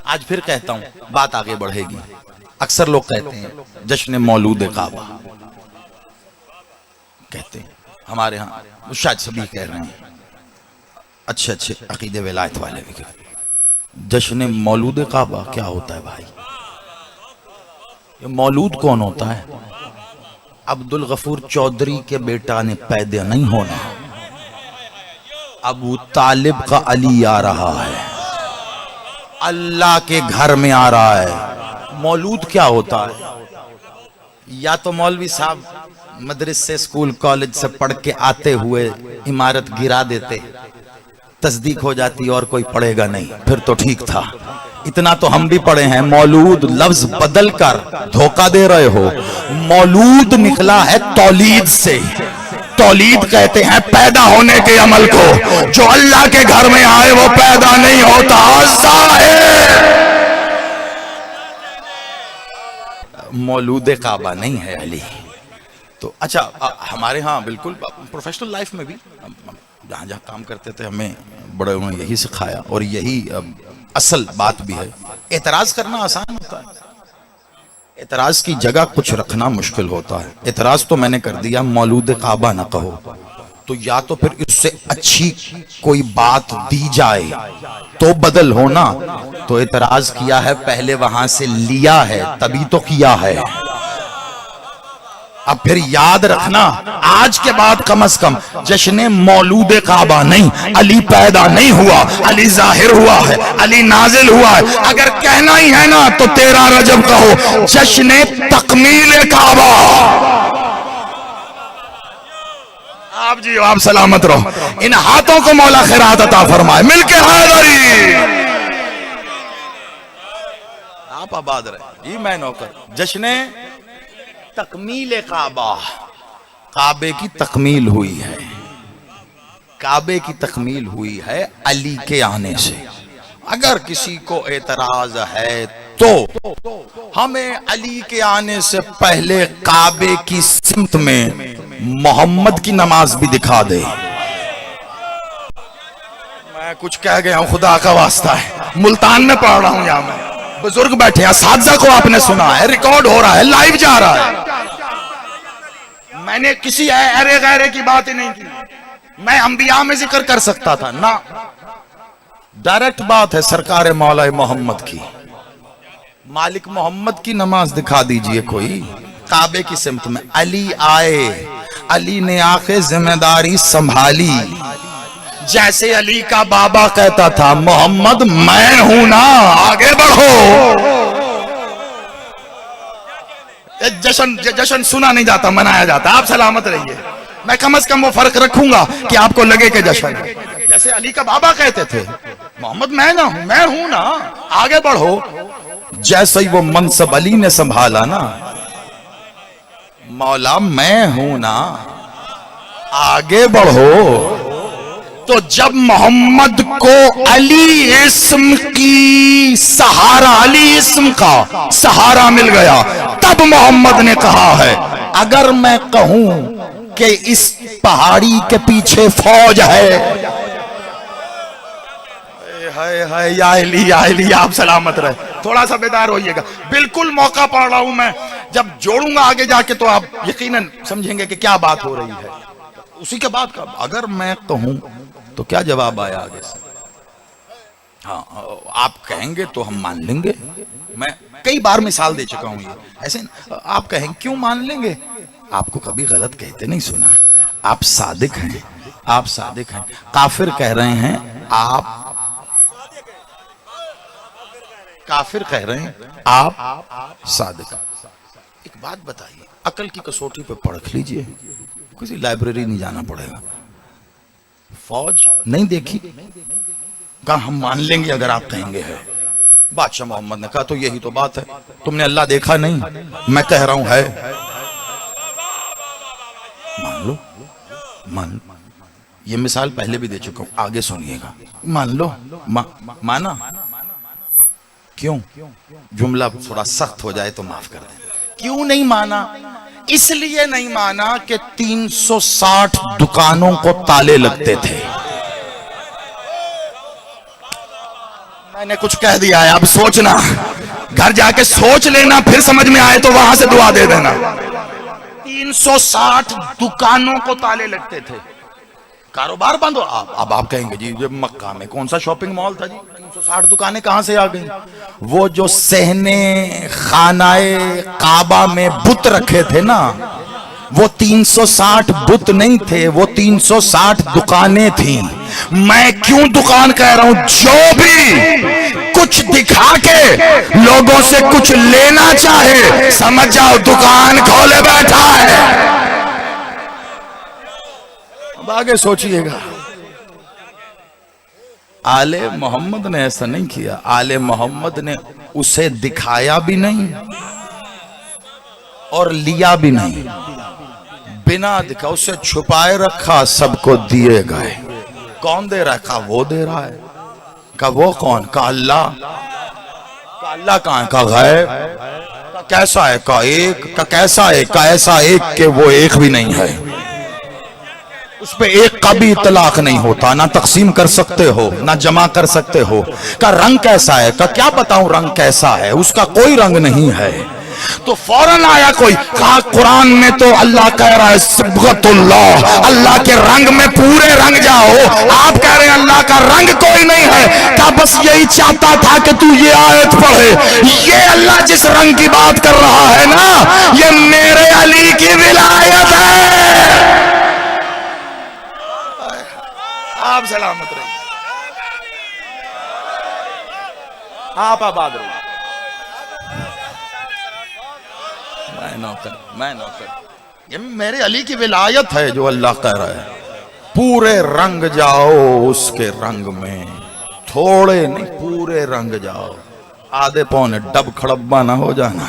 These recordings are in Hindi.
आज फिर कहता हूं, बात आगे बढ़ेगी। अक्सर लोग कहते हैं जश्न मौलूद काबा, कहते हैं हमारे यहाँ, शायद सभी कह रहे हैं, अच्छे अच्छे अकीदे विलायत वाले भी कह रहे हैं। जश्न मौलूद काबा क्या होता है भाई? ये मौलूद कौन होता है? अब्दुल गफूर चौधरी के बेटा ने पैदा नहीं होना, अबू तालिब का अली आ रहा है, अल्लाह के घर में आ रहा है। मौलूद क्या होता है? या तो मौलवी साहब मदरसे स्कूल कॉलेज से पढ़ के आते हुए इमारत गिरा देते, तस्दीक हो जाती और कोई पढ़ेगा नहीं, फिर तो ठीक था। इतना तो हम भी पढ़े हैं, मौलूद लफ्ज बदल कर धोखा दे रहे हो। मौलूद निकला है तौलीद से। तौलीद कहते हैं पैदा होने के अमल को। जो अल्लाह के घर में आए वो पैदा नहीं होता, मौलूद काबा नहीं है अली। तो अच्छा, हमारे यहाँ बिल्कुल प्रोफेशनल लाइफ में भी जहाँ जहाँ काम करते थे हमें बड़े उन्होंने यही सिखाया, और यही असल बात भी है। एतराज करना आसान होता है, एतराज की जगह कुछ रखना मुश्किल होता है। एतराज तो मैंने कर दिया, मौलूद काबा ना कहो, तो या तो फिर इससे अच्छी कोई बात दी जाए तो बदल होना। तो एतराज किया है, पहले वहां से लिया है तभी तो किया है। अब फिर याद रखना, आज के बाद कम से कम जश्न मौलूद काबा नहीं, अली पैदा नहीं हुआ, अली जाहिर हुआ है, अली नाजिल हुआ है। अगर कहना ही है ना तो 13 रजब कहो, जश्न तकमील काबा। आप जी आप सलामत रहो। इन हाथों को मौला खैरात अता फरमाए, मिलके हैदरी। आप आबाद रहे, ये मैं नौकर। जश्न तकमील काबा, काबे की तकमील हुई है, काबे की तकमील हुई है अली के आने से। अगर किसी को एतराज है तो हमें अली के आने से पहले काबे की सिमत में मोहम्मद की नमाज भी दिखा दे। मैं कुछ कह गया हूं, खुदा का वास्ता है, मुल्तान में पढ़ रहा हूं, यहां मैं बुजुर्ग बैठे हैं, साथी को आपने सुना है, रिकॉर्ड हो रहा है, लाइव जा रहा है। मैंने किसी अरे गैरे की बात ही नहीं की। मैं अंबिया में जिक्र कर सकता था ना, डायरेक्ट बात है सरकार मौला मोहम्मद की। मालिक मोहम्मद की नमाज दिखा दीजिए कोई काबे की सिमत में। अली आए, अली ने आके जिम्मेदारी संभाली। जैसे अली का बाबा कहता था, मोहम्मद मैं हूं ना, आगे बढ़ो। जश्न सुना नहीं जाता, मनाया जाता। आप सलामत रहिए। मैं कम से कम वो फर्क रखूंगा कि आपको लगे कि जश्न है। जैसे अली का बाबा कहते थे, मोहम्मद मैं हूं ना, आगे बढ़ो। जैसे ही वो मनसब अली ने संभाला ना, मौला मैं हूं ना, आगे बढ़ो। तो जब मोहम्मद को अली इस्म की सहारा, अली इस्म का सहारा मिल गया, तब मोहम्मद ने कहा है, अगर मैं कहूं कि इस पहाड़ी के पीछे फौज है, हाय या अली आप सलामत रहे। थोड़ा सा बेदार होइएगा, बिल्कुल मौका पड़ रहा हूं मैं। जब जोड़ूंगा आगे जाके तो आप यकीनन समझेंगे कि क्या बात हो रही है। उसी के बाद का अगर मैं कहूं तो क्या जवाब आया आगे से? हाँ, आप कहेंगे तो हम मान लेंगे। मैं कई बार मिसाल दे चुका हूं ये ऐसे। आप कहेंगे क्यों मान लेंगे? आपको कभी गलत कहते नहीं सुना। आप सादिक हैं, आप सादिक हैं। काफिर कह रहे हैं, आप काफिर कह रहे हैं, आप सादिक। एक बात बताइए, अकल की कसौटी पे परख लीजिए, किसी लाइब्रेरी नहीं जाना पड़ेगा। फौज नहीं देखी, कहा हम मान लेंगे अगर आप कहेंगे है। बादशाह मोहम्मद ने कहा तो यही तो बात है, तुमने अल्लाह देखा नहीं, मैं कह रहा हूं है, मान लो। मान, ये मिसाल पहले भी दे चुका हूं, आगे सुनिएगा। मान लो, माना क्यों? जुमला थोड़ा सख्त हो जाए तो माफ कर दें। क्यों नहीं माना? इसलिए नहीं माना कि 360 दुकानों को ताले लगते थे। मैंने कुछ कह दिया है, अब सोचना, घर जाके सोच लेना, फिर समझ में आए तो वहां से दुआ दे देना। 360 दुकानों को ताले लगते थे, कारोबार बंद हो। अब आप कहेंगे जी जब मक्का में कौन सा शॉपिंग मॉल था जी, 360 दुकानें कहां से आ गई? वो जो सहने खानाए काबा में बुत रखे थे ना, वो 360 बुत नहीं थे, वो 360 दुकानें थी। मैं क्यों दुकान कह रहा हूं? जो भी कुछ दिखा के लोगों से कुछ लेना चाहे, समझ जाओ दुकान खोले बैठा है। अब आगे सोचिएगा। आले मोहम्मद ने ऐसा नहीं किया। आले मोहम्मद ने उसे दिखाया भी नहीं और लिया भी नहीं, बिना दिखा उसे छुपाए रखा, सबको दिए गए। कौन दे रहा है? कहा वो दे रहा है। कहा वो कौन? कहा अल्लाह। कहा अल्लाह कहां है? कहा गैब। कहा कैसा है? कहा एक। कहा कैसा है? कहा ऐसा एक के वो एक भी नहीं है, उस पे एक का भी इतलाक नहीं होता, ना तकसीम कर सकते हो ना जमा कर सकते हो। का रंग कैसा है? का क्या बताऊं रंग कैसा है, उसका कोई रंग नहीं है। तो फौरन आया कोई, कहा कुरान में तो अल्लाह कह रहा है सिबगतुल्लाह, अल्लाह के रंग में पूरे रंग जाओ। आप कह रहे हैं अल्लाह का रंग कोई नहीं है। का बस यही चाहता था कि तू ये आयत पढ़े। ये अल्लाह जिस रंग की बात कर रहा है ना, ये मेरे अली की विलायत है। आप सलामत रहिए, आप आबाद रहिए। मैं नौकर, ये मेरे अली की विलायत है जो अल्लाह कह रहा है। पूरे रंग जाओ उसके रंग में, थोड़े नहीं पूरे रंग जाओ। आधे पौने डब खड़ब्बा ना हो जाना,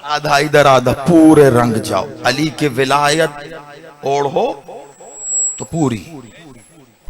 आधा इधर आधा, पूरे रंग जाओ। अली की विलायत ओढ़ो तो पूरी।